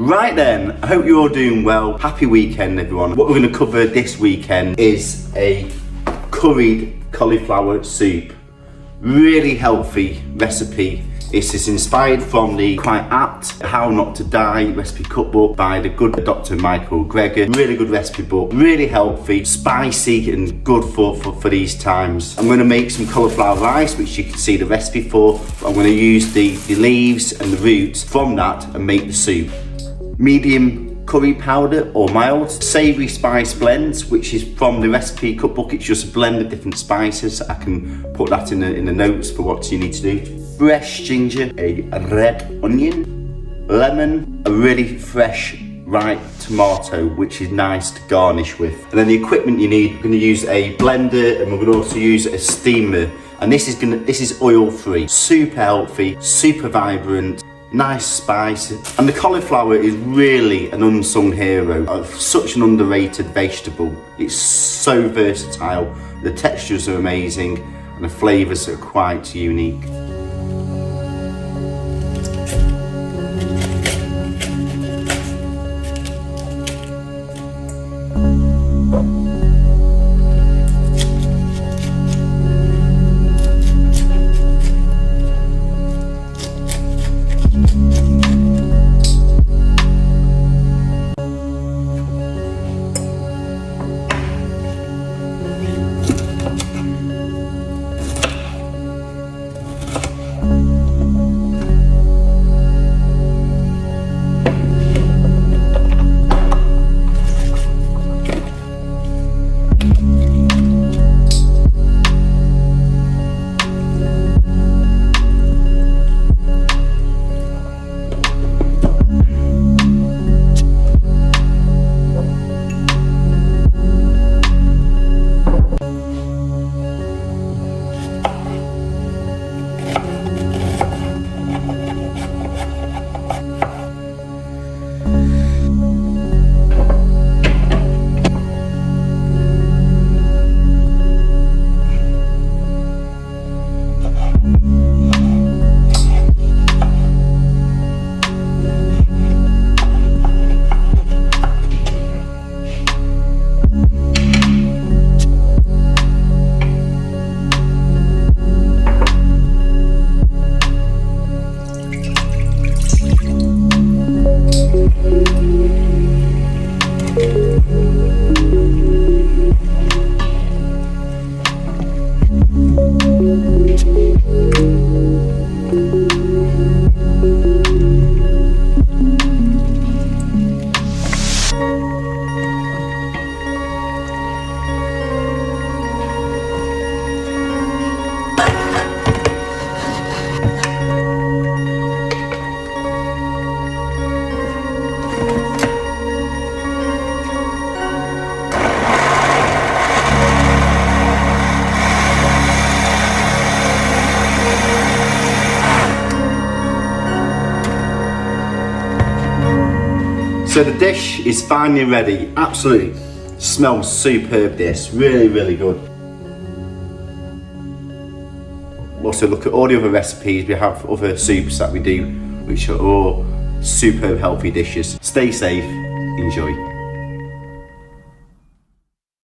Right then, I hope you're all doing well. Happy weekend, everyone. What we're going to cover this weekend is a curried cauliflower soup. Really healthy recipe. This is inspired from the quite apt How Not to Die recipe cookbook by the good Dr. Michael Greger. Really good recipe book, really healthy, spicy and good for these times. I'm going to make some cauliflower rice, which you can see the recipe for. I'm going to use the leaves and the roots from that and make the soup. Medium curry powder or mild, savoury spice blends, which is from the recipe cookbook. It's just a blend of different spices. I can put that in the notes for what you need to do. Fresh ginger, a red onion, lemon, a really fresh ripe tomato, which is nice to garnish with. And then the equipment you need, we're going to use a blender and we're going to also use a steamer. And this is oil free, super healthy, super vibrant. Nice spice, and the cauliflower is really an unsung hero of such an underrated vegetable. It's so versatile, the textures are amazing, and the flavours are quite unique. So the dish is finally ready. Absolutely smells superb, this. Really, really good. Also look at all the other recipes. We have other soups that we do, which are all superb healthy dishes. Stay safe, enjoy.